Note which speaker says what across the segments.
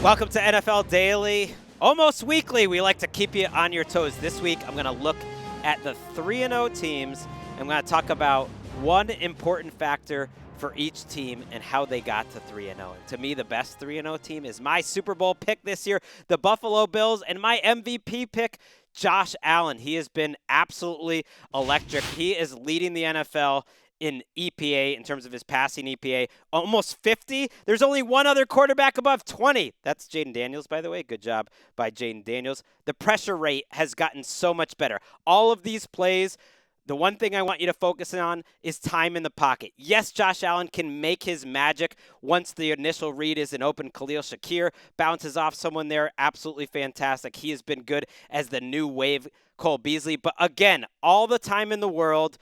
Speaker 1: Welcome to NFL Daily. Almost weekly, we like to keep you on your toes. This week, I'm going to look at the 3-0 teams. I'm going to talk about one important factor for each team and how they got to 3-0. And to me, the best 3-0 team is my Super Bowl pick this year, the Buffalo Bills, and my MVP pick, Josh Allen. He has been absolutely electric. He is leading the NFL in EPA in terms of his passing EPA, almost 50. There's only one other quarterback above 20. That's Jaden Daniels, by the way. Good job by Jaden Daniels. The pressure rate has gotten so much better. All of these plays, the one thing I want you to focus on is time in the pocket. Yes, Josh Allen can make his magic once the initial read is an open Khalil Shakir, bounces off someone there. Absolutely fantastic. He has been good as the new wave Cole Beasley. But again, all the time in the world,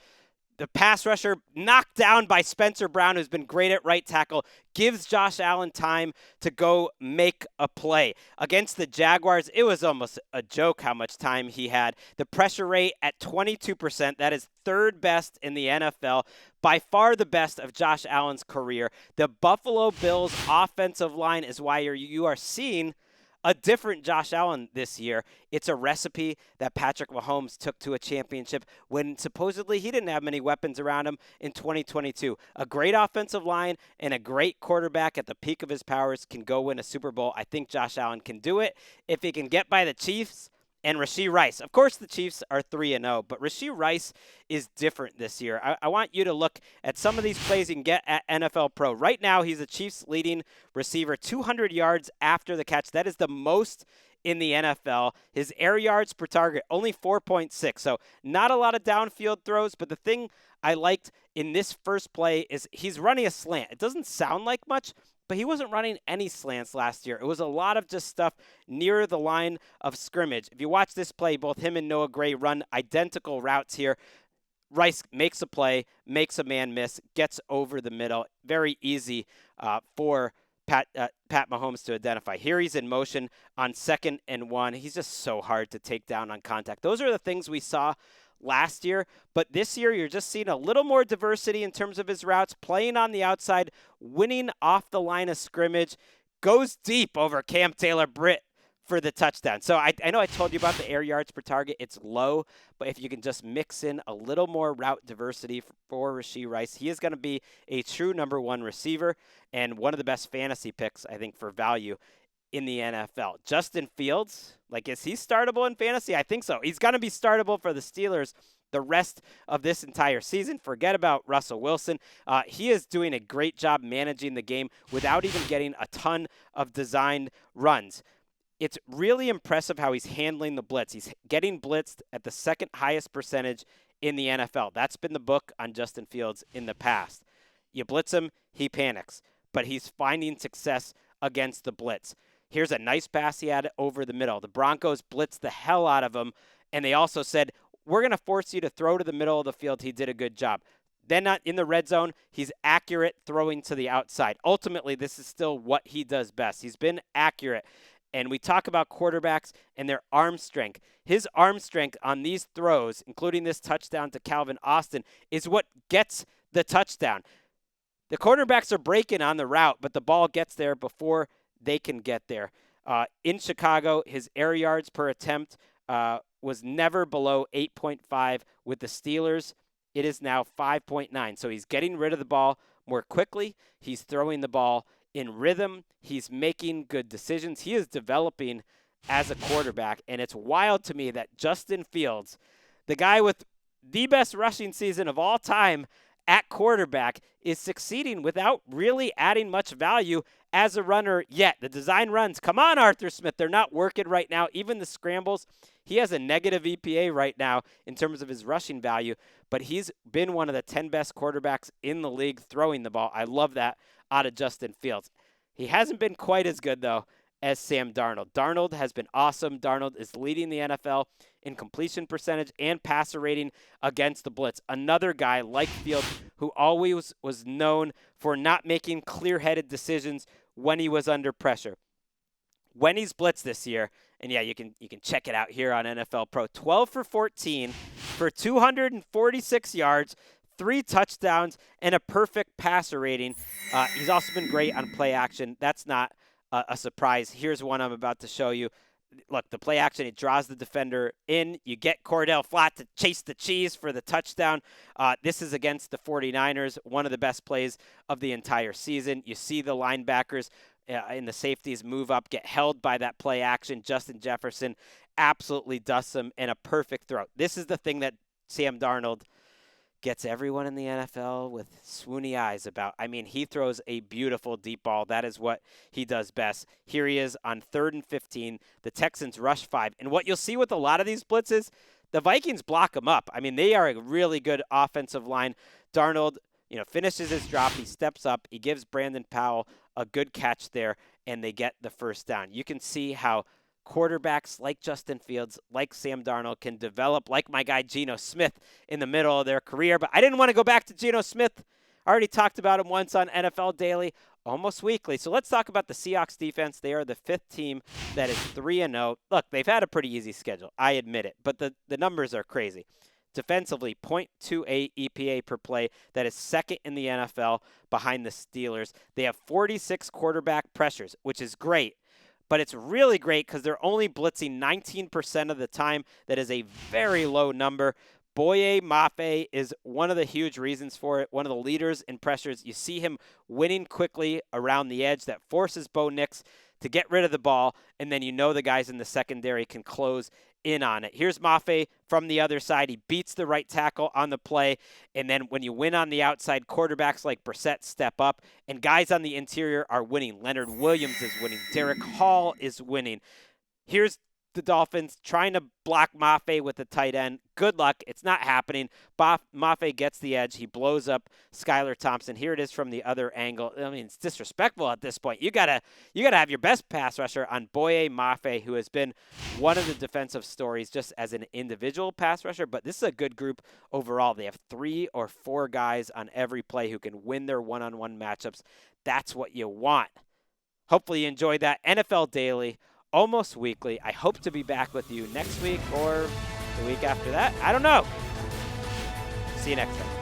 Speaker 1: the pass rusher knocked down by Spencer Brown, who's been great at right tackle, gives Josh Allen time to go make a play. Against the Jaguars, it was almost a joke how much time he had. The pressure rate at 22%, that is third best in the NFL, by far the best of Josh Allen's career. The Buffalo Bills offensive line is why you are seeing a different Josh Allen this year. It's a recipe that Patrick Mahomes took to a championship when supposedly he didn't have many weapons around him in 2022. A great offensive line and a great quarterback at the peak of his powers can go win a Super Bowl. I think Josh Allen can do it if he can get by the Chiefs and Rashee Rice. Of course, the Chiefs are 3-0, but Rashee Rice is different this year. I want you to look at some of these plays you can get at NFL Pro. Right now, he's the Chiefs' leading receiver, 200 yards after the catch. That is the most in the NFL. His air yards per target, only 4.6. So not a lot of downfield throws, but the thing I liked in this first play is he's running a slant. It doesn't sound like much, but he wasn't running any slants last year. It was a lot of just stuff near the line of scrimmage. If you watch this play, both him and Noah Gray run identical routes here. Rice makes a play, makes a man miss, gets over the middle. Very easy for Pat Mahomes to identify. Here he's in motion on 2nd and 1. He's just so hard to take down on contact. Those are the things we saw last year, but this year you're just seeing a little more diversity in terms of his routes, playing on the outside, winning off the line of scrimmage, goes deep over Cam Taylor-Britt for the touchdown. So I know I told you about the air yards per target. It's low, but if you can just mix in a little more route diversity for Rashee Rice, he is going to be a true number one receiver and one of the best fantasy picks, I think, for value in the NFL. Justin Fields, is he startable in fantasy? I think so. He's going to be startable for the Steelers the rest of this entire season. Forget about Russell Wilson. He is doing a great job managing the game without even getting a ton of designed runs. It's really impressive how he's handling the blitz. He's getting blitzed at the second highest percentage in the NFL. That's been the book on Justin Fields in the past. You blitz him, he panics, but he's finding success against the blitz. Here's a nice pass he had over the middle. The Broncos blitzed the hell out of him, and they also said, we're going to force you to throw to the middle of the field. He did a good job. Then in the red zone, he's accurate throwing to the outside. Ultimately, this is still what he does best. He's been accurate. And we talk about quarterbacks and their arm strength. His arm strength on these throws, including this touchdown to Calvin Austin, is what gets the touchdown. The quarterbacks are breaking on the route, but the ball gets there before they can get there. In Chicago, his air yards per attempt was never below 8.5. With the Steelers, it is now 5.9. So he's getting rid of the ball more quickly. He's throwing the ball in rhythm. He's making good decisions. He is developing as a quarterback, and it's wild to me that Justin Fields, the guy with the best rushing season of all time at quarterback, is succeeding without really adding much value as a runner yet. The design runs, come on, Arthur Smith, they're not working right now. Even the scrambles, he has a negative EPA right now in terms of his rushing value, but he's been one of the 10 best quarterbacks in the league throwing the ball. I love that out of Justin Fields. He hasn't been quite as good, though, as Sam Darnold. Darnold has been awesome. Darnold is leading the NFL in completion percentage and passer rating against the blitz. Another guy like Fields who always was known for not making clear-headed decisions when he was under pressure. When he's blitzed this year, and yeah, you can check it out here on NFL Pro, 12 for 14 for 246 yards, 3 touchdowns, and a perfect passer rating. He's also been great on play action. That's not a surprise. Here's one I'm about to show you. Look, the play action, it draws the defender in. You get Cordell Flat to chase the cheese for the touchdown. This is against the 49ers, one of the best plays of the entire season. You see the linebackers in the safeties move up, get held by that play action. Justin Jefferson absolutely dusts them, and a perfect throw. This is the thing that Sam Darnold gets everyone in the NFL with swoony eyes about. I mean, he throws a beautiful deep ball. That is what he does best. Here he is on 3rd and 15. The Texans rush 5. And what you'll see with a lot of these blitzes, the Vikings block them up. I mean, they are a really good offensive line. Darnold, finishes his drop. He steps up. He gives Brandon Powell a good catch there, and they get the first down. You can see how quarterbacks like Justin Fields, like Sam Darnold, can develop like my guy Geno Smith in the middle of their career. But I didn't want to go back to Geno Smith. I already talked about him once on NFL Daily, almost weekly. So let's talk about the Seahawks defense. They are the 5th team that is 3-0. Look, they've had a pretty easy schedule. I admit it. But the numbers are crazy. Defensively, 0.28 EPA per play. That is 2nd in the NFL behind the Steelers. They have 46 quarterback pressures, which is great. But it's really great because they're only blitzing 19% of the time. That is a very low number. Boye Mafe is one of the huge reasons for it, one of the leaders in pressures. You see him winning quickly around the edge. That forces Bo Nix to get rid of the ball, and then the guys in the secondary can close in on it. Here's Mafe from the other side. He beats the right tackle on the play, and then when you win on the outside, quarterbacks like Brissett step up, and guys on the interior are winning. Leonard Williams is winning. Derek Hall is winning. Here's the Dolphins trying to block Mafe with the tight end. Good luck. It's not happening. Mafe gets the edge. He blows up Skylar Thompson. Here it is from the other angle. I mean, it's disrespectful at this point. You gotta have your best pass rusher on Boye Mafe, who has been one of the defensive stories just as an individual pass rusher. But this is a good group overall. They have 3 or 4 guys on every play who can win their one-on-one matchups. That's what you want. Hopefully you enjoyed that. NFL Daily, almost weekly. I hope to be back with you next week or the week after that. I don't know. See you next time.